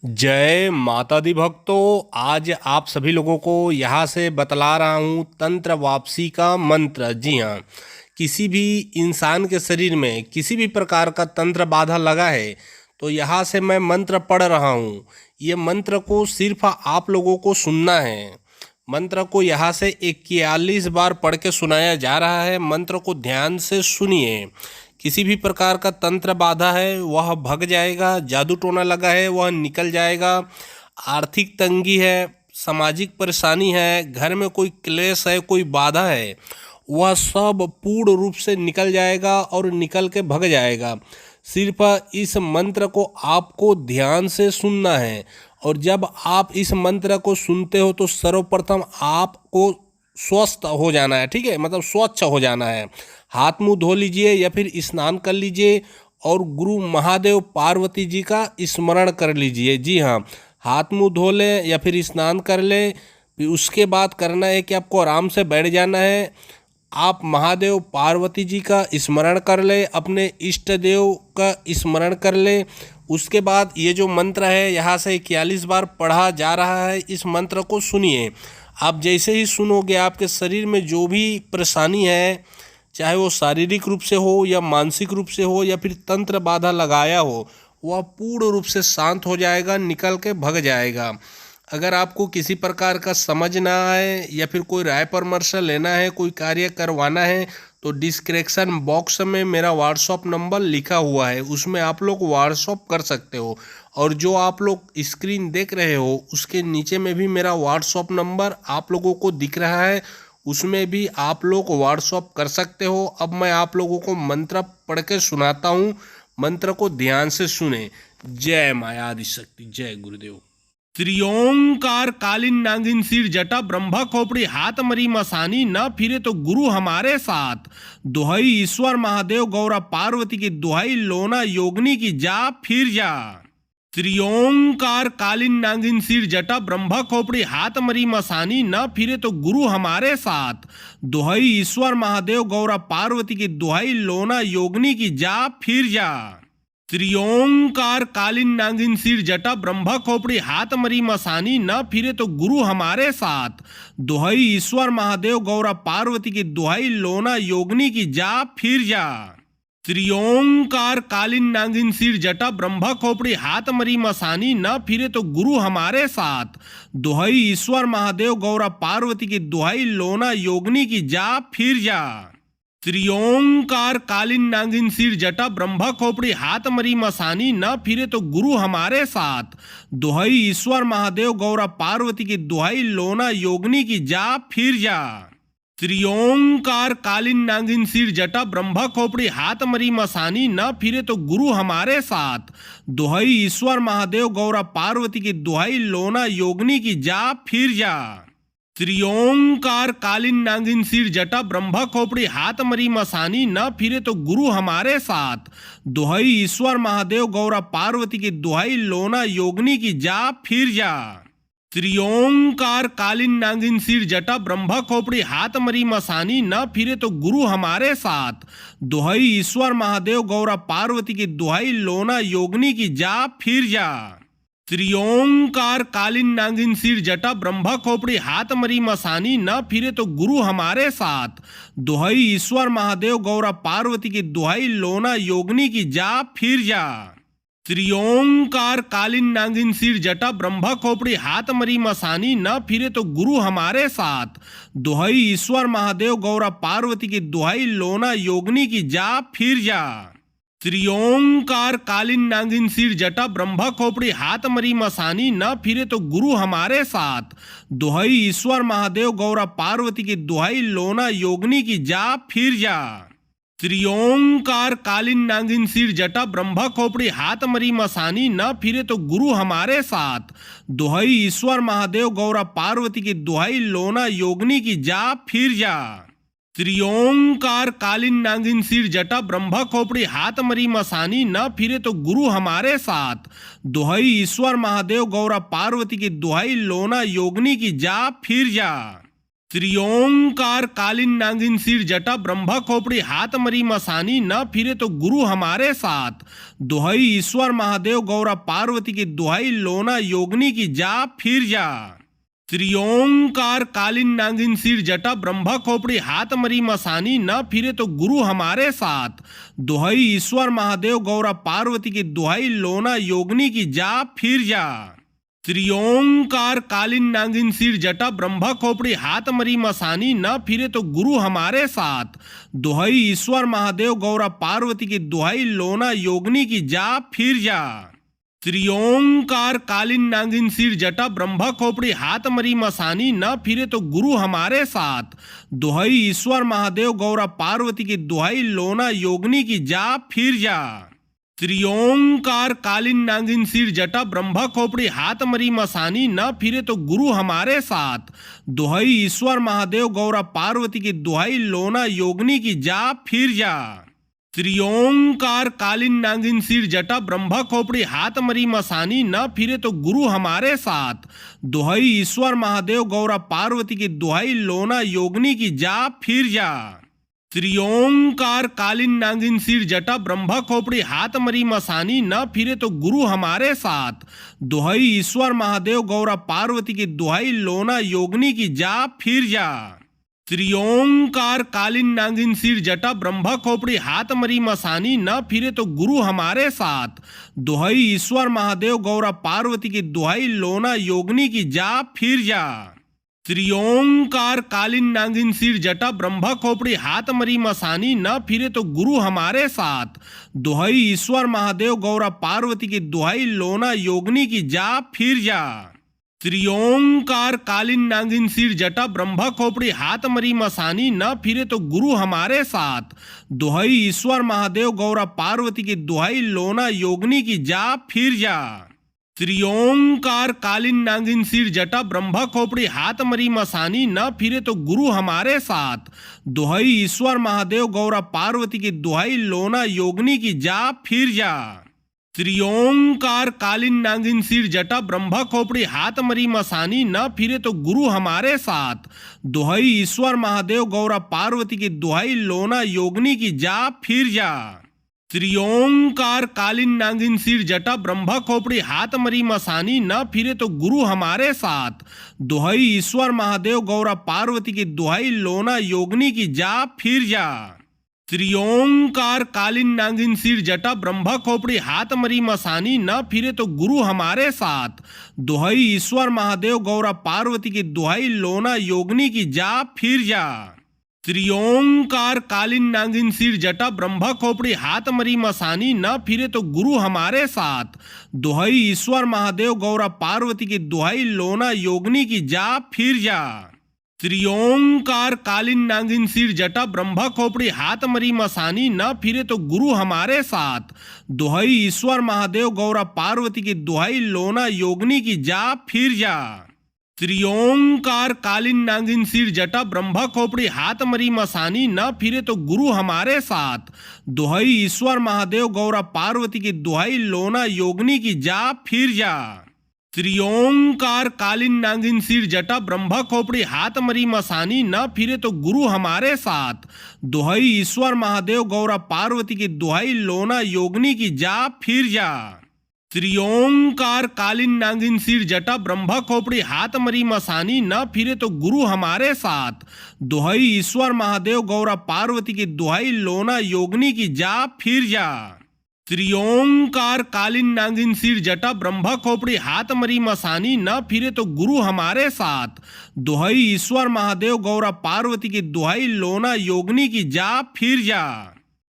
जय माता दी भक्तों। आज आप सभी लोगों को यहाँ से बतला रहा हूँ तंत्र वापसी का मंत्र। जी हाँ, किसी भी इंसान के शरीर में किसी भी प्रकार का तंत्र बाधा लगा है तो यहाँ से मैं मंत्र पढ़ रहा हूँ। ये मंत्र को सिर्फ आप लोगों को सुनना है। मंत्र को यहाँ से 41 बार पढ़ के सुनाया जा रहा है। मंत्र को ध्यान से सुनिए। किसी भी प्रकार का तंत्र बाधा है वह भग जाएगा, जादू टोना लगा है वह निकल जाएगा, आर्थिक तंगी है, सामाजिक परेशानी है, घर में कोई क्लेश है, कोई बाधा है, वह सब पूर्ण रूप से निकल जाएगा और निकल के भग जाएगा। सिर्फ इस मंत्र को आपको ध्यान से सुनना है और जब आप इस मंत्र को सुनते हो तो सर्वप्रथम आपको स्वस्थ हो जाना है। ठीक है, मतलब स्वच्छ हो जाना है। हाथ मुंह धो लीजिए या फिर स्नान कर लीजिए और गुरु महादेव पार्वती जी का स्मरण कर लीजिए। जी हाँ, हाथ मुंह धो लें या फिर स्नान कर लें। फिर उसके बाद करना है कि आपको आराम से बैठ जाना है। आप महादेव पार्वती जी का स्मरण कर ले, अपने इष्ट देव का स्मरण कर ले। उसके बाद ये जो मंत्र है यहाँ से 41 बार पढ़ा जा रहा है, इस मंत्र को सुनिए। आप जैसे ही सुनोगे आपके शरीर में जो भी परेशानी है, चाहे वो शारीरिक रूप से हो या मानसिक रूप से हो या फिर तंत्र बाधा लगाया हो, वह पूर्ण रूप से शांत हो जाएगा, निकल के भग जाएगा। अगर आपको किसी प्रकार का समझ ना आए या फिर कोई राय परामर्श लेना है, कोई कार्य करवाना है तो डिस्क्रिप्शन बॉक्स में मेरा व्हाट्सअप नंबर लिखा हुआ है, उसमें आप लोग व्हाट्सअप कर सकते हो। और जो आप लोग स्क्रीन देख रहे हो उसके नीचे में भी मेरा व्हाट्सअप नंबर आप लोगों को दिख रहा है, उसमें भी आप लोग व्हाट्सअप कर सकते हो। अब मैं आप लोगों को मंत्र पढ़ के सुनाता हूँ, मंत्र को ध्यान से सुने। जय माया आदि शक्ति, जय गुरुदेव। त्रियोंकार कालीन नागिन सिर जटा ब्रह्मा खोपड़ी हाथ मरी मसानी न फिरे तो गुरु हमारे साथ। दुहाई ईश्वर महादेव गौरा पार्वती की दुहाई लोना योगनी की जा फिर जा। त्रियोंकार कालीन नागिन सिर जटा ब्रह्मा खोपड़ी हाथ मरी मसानी न फिरे तो गुरु हमारे साथ। दुहाई ईश्वर महादेव गौरा पार्वती की दुहाई लोना योगनी की जा फिर जा। त्रियोंकार कालीन नागिन सिर जटा ब्रह्मा खोपड़ी हाथ मरी मसानी न फिरे तो गुरु हमारे साथ। दुहाई ईश्वर महादेव गौरा पार्वती की दुहाई लोना योगनी की जा फिर जा। त्रियोंकार कालीन नागिन सिर जटा ब्रह्मा खोपड़ी हाथ मरी मसानी न फिरे तो गुरु हमारे साथ। दुहाई ईश्वर महादेव गौरा पार्वती की दुहाई लोना योगनी की जा फिर जा। त्रियोंकार कालीन नागिन सिर जटा ब्रह्मा खोपड़ी हाथ मरी मसानी न फिरे तो गुरु हमारे साथ। दुहाई ईश्वर महादेव गौरा पार्वती की दुहाई लोना योगनी की जा फिर जा। त्रियोंकार कालीन नागिन सिर जटा ब्रह्मा खोपड़ी हाथ मरी मसानी न फिरे तो गुरु हमारे साथ। दुहाई ईश्वर महादेव गौरा पार्वती की दुहाई लोना योगनी की जा फिर जा। त्रियोंकार कालीन नागिन सिर जटा ब्रह्मा खोपड़ी हाथ मरी मसानी न फिरे तो गुरु हमारे साथ। दुहाई ईश्वर महादेव गौरा पार्वती की दुहाई लोना योगनी की जा फिर जा। त्रियोंकार कालीन नागिन सिर जटा ब्रह्मा खोपड़ी हाथ मरी मसानी न फिरे तो गुरु हमारे साथ। दुहाई ईश्वर महादेव गौरा पार्वती की दुहाई लोना योगनी की जा फिर जा। त्रियोंकार कालीन नागिन सिर जटा ब्रह्मा खोपड़ी हाथ मरी मसानी न फिरे तो गुरु हमारे साथ। दुहाई ईश्वर महादेव गौरा पार्वती की दुहाई लोना योगनी की जा फिर जा। त्रियोंकार कालीन नागिन सिर जटा ब्रह्मा खोपड़ी हाथ मरी मसानी न फिरे तो गुरु हमारे साथ। दुहाई ईश्वर महादेव गौरा पार्वती की दुहाई लोना योगनी की जा फिर जा। त्रियोंकार कालीन नागिन सिर जटा ब्रह्मा खोपड़ी हाथ मरी मसानी न फिरे तो गुरु हमारे साथ। दुहाई ईश्वर महादेव गौरा पार्वती की दुहाई लोना योगनी की जा फिर जा। त्रियोंकार कालीन नागिन सिर जटा ब्रह्मा खोपड़ी हाथ मरी मसानी न फिरे तो गुरु हमारे साथ। दुहाई ईश्वर महादेव गौरा पार्वती की दुहाई लोना योगनी की जा फिर जा। त्रियोंकार कालीन नागिन सिर जटा ब्रह्मा खोपड़ी हाथ मरी मसानी न फिरे तो गुरु हमारे साथ। दुहाई ईश्वर महादेव गौरा पार्वती की दुहाई लोना योगनी की जा फिर जा। त्रियोंकार कालीन नागिन सिर जटा ब्रह्म खोपड़ी हाथ मरी मसानी न फिरे तो गुरु हमारे साथ। दुहाई ईश्वर महादेव गौरा पार्वती की दुहाई लोना योगनी की जा फिर जा। त्रियोंकार कालीन नागिन सिर जटा ब्रह्म खोपड़ी हाथ मरी मसानी न फिरे तो गुरु हमारे साथ। दुहाई ईश्वर महादेव गौरा पार्वती की दुहाई लोना योगनी की जा फिर जा। त्रियोंकार कालीन नागिन सिर जटा ब्रह्म खोपड़ी हाथ मरी मसानी न फिरे तो गुरु हमारे साथ। दुहाई ईश्वर महादेव गौरा पार्वती की दुहाई लोना योगनी की जा फिर जा। त्रियोंकार कालीन नागिन सिर जटा ब्रह्म खोपड़ी हाथ मरी मसानी न फिरे तो गुरु हमारे साथ। दुहाई ईश्वर महादेव गौरा पार्वती की दुहाई लोना योगनी की जा फिर जा। त्रियोंकार कालीन नागिन सिर जटा ब्रह्म खोपड़ी हाथ मरी मसानी न फिरे तो गुरु हमारे साथ। दुहाई ईश्वर महादेव गौरा पार्वती की दुहाई लोना योगनी की जा फिर जा। त्रियोंकार कालीन नागिन सिर जटा ब्रह्म खोपड़ी हाथ मरी मसानी न फिरे तो गुरु हमारे साथ। दुहाई ईश्वर महादेव गौरा पार्वती की दुहाई लोना योगनी की जा फिर जा। त्रियोंकार कालीन नागिन सिर जटा ब्रह्म खोपड़ी हाथ मरी मसानी न फिरे तो गुरु हमारे साथ। दुहाई ईश्वर महादेव गौरा पार्वती की दुहाई लोना योगनी की जा फिर जा। त्रियोंकार कालीन नागिन सिर जटा ब्रह्म खोपड़ी हाथ मरी मसानी न फिरे तो गुरु हमारे साथ। दुहाई ईश्वर महादेव गौरा पार्वती की दुहाई लोना योगनी की जा फिर जा। त्रियोंकार कालीन नागिन सिर जटा ब्रह्म खोपड़ी हाथ मरी मसानी न फिरे तो गुरु हमारे साथ। दुहाई ईश्वर महादेव गौरा पार्वती की दुहाई लोना योगनी की जा फिर जा। त्रियोंकार कालीन नागिन सिर जटा ब्रह्म खोपड़ी हाथ मरी मसानी न फिरे तो गुरु हमारे साथ। दुहाई ईश्वर महादेव गौरा पार्वती की दुहाई लोना योगनी की जा फिर जा। त्रियोंकार कालीन नागिन सिर जटा ब्रह्म खोपड़ी हाथ मरी मसानी न फिरे तो गुरु हमारे साथ। दुहाई ईश्वर महादेव गौरा पार्वती की दुहाई लोना योगनी की जा फिर जा। त्रियोंकार कालीन नागिन सिर जटा ब्रह्म खोपड़ी हाथ मरी मसानी न फिरे तो गुरु हमारे साथ। दुहाई ईश्वर महादेव गौरा पार्वती की दुहाई लोना योगनी की जा फिर जा। त्रियोंकार कालीन नागिन सिर जटा ब्रह्म खोपड़ी हाथ मरी मसानी न फिरे तो गुरु हमारे साथ। दुहाई ईश्वर महादेव गौरा पार्वती की दुहाई लोना योगनी की जा फिर जा। त्रियोंकार कालीन नागिन सिर जटा ब्रह्म खोपड़ी हाथ मरी मसानी न फिरे तो गुरु हमारे साथ। दुहाई ईश्वर महादेव गौरा पार्वती की दुहाई लोना योगनी की जा फिर जा। त्रियोंकार कालीन नागिन सिर जटा ब्रह्म खोपड़ी हाथ मरी मसानी न फिरे तो गुरु हमारे साथ। दुहाई ईश्वर महादेव गौरा पार्वती की दुहाई लोना योगनी की जा फिर जा। त्रियोंकार कालीन नागिन सिर जटा ब्रह्म खोपड़ी हाथ मरी मसानी न फिरे तो गुरु हमारे साथ। दुहाई ईश्वर महादेव गौरा पार्वती की दुहाई लोना योगनी की जा फिर जा। त्रियोंकार कालीन नागिन सिर जटा ब्रह्म खोपड़ी हाथ मरी मसानी न फिरे तो गुरु हमारे साथ। दुहाई ईश्वर महादेव गौरा पार्वती की दुहाई लोना योगनी की जा फिर जा। त्रियोंकार कालीन नागिन सिर जटा ब्रह्म खोपड़ी हाथ मरी मसानी न फिरे तो गुरु हमारे साथ। दुहाई ईश्वर महादेव गौरा पार्वती की दुहाई लोना योगनी की जा फिर जा। त्रियोंकार कालीन नागिन सिर जटा ब्रह्म खोपड़ी हाथ मरी मसानी न फिरे तो गुरु हमारे साथ। दुहाई ईश्वर महादेव गौरा पार्वती की दुहाई लोना योगनी की जा फिर जा। त्रियोंकार कालीन नागिन सिर जटा ब्रह्म खोपड़ी हाथ मरी मसानी न फिरे तो गुरु हमारे साथ। दुहाई ईश्वर महादेव गौरा पार्वती की दुहाई लोना योगनी की जा फिर जा।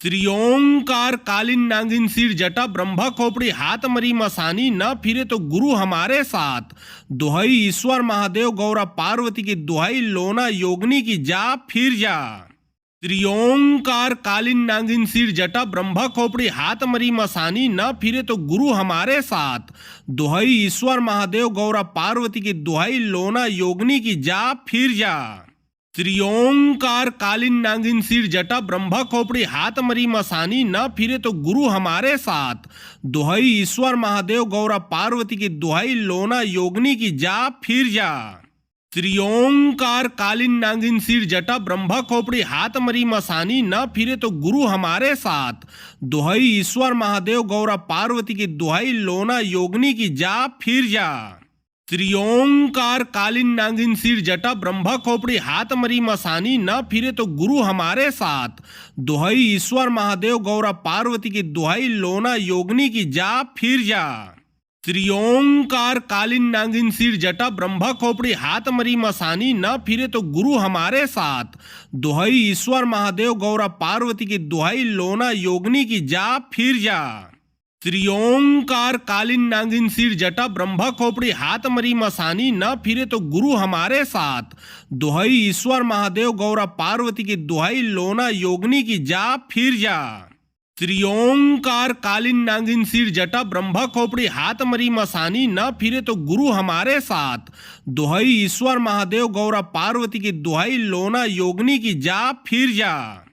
त्रियोंकार कालीन नागिन सिर जटा ब्रह्म खोपड़ी हाथ मरी मसानी न फिरे तो गुरु हमारे साथ। दुहाई ईश्वर महादेव गौरा पार्वती की दुहाई लोना योगनी की जा फिर जा। त्रियोंकार कालीन नागिन सिर जटा ब्रह्म खोपड़ी हाथ मरी मसानी न फिरे तो गुरु हमारे साथ। दुहाई ईश्वर महादेव गौरा पार्वती की दुहाई लोना योगनी की जा फिर जा। त्रियोंकार कालीन नागिन सिर जटा ब्रह्म खोपड़ी हाथ मरी मसानी न फिरे तो गुरु हमारे साथ। दुहाई ईश्वर महादेव गौरा पार्वती की दुहाई लोना योगनी की जा फिर जा। त्रियोंकार कालीन नागिन सिर जटा ब्रह्मा खोपड़ी हाथ मरी मसानी न फिरे तो गुरु हमारे साथ। दुहाई ईश्वर महादेव गौरा पार्वती की दुहाई लोना योगनी की जा फिर जा। त्रियोंकार कालीन नागिन सिर जटा ब्रह्मा खोपड़ी हाथ मरी मसानी न फिरे तो गुरु हमारे साथ। दुहाई ईश्वर महादेव गौरा पार्वती की दुहाई लोना योगनी की जा फिर जा। त्रियोंकार कालीन नागिन सिर जटा ब्रह्मा खोपड़ी हाथ मरी मसानी न फिरे तो गुरु हमारे साथ। दुहाई ईश्वर महादेव गौरा पार्वती की दुहाई लोना योगनी की जा फिर जा। त्रियोंकार कालीन नागिन सिर जटा ब्रह्मा खोपड़ी हाथ मरी मसानी न फिरे तो गुरु हमारे साथ। दुहाई ईश्वर महादेव गौरा पार्वती की दुहाई लोना योगनी की जा फिर जा। त्रियोंकार कालीन नागिन सिर जटा ब्रह्मा खोपड़ी हाथ मरी मसानी न फिरे तो गुरु हमारे साथ। दुहाई ईश्वर महादेव गौरा पार्वती की दुहाई लोना योगनी की जा फिर जा।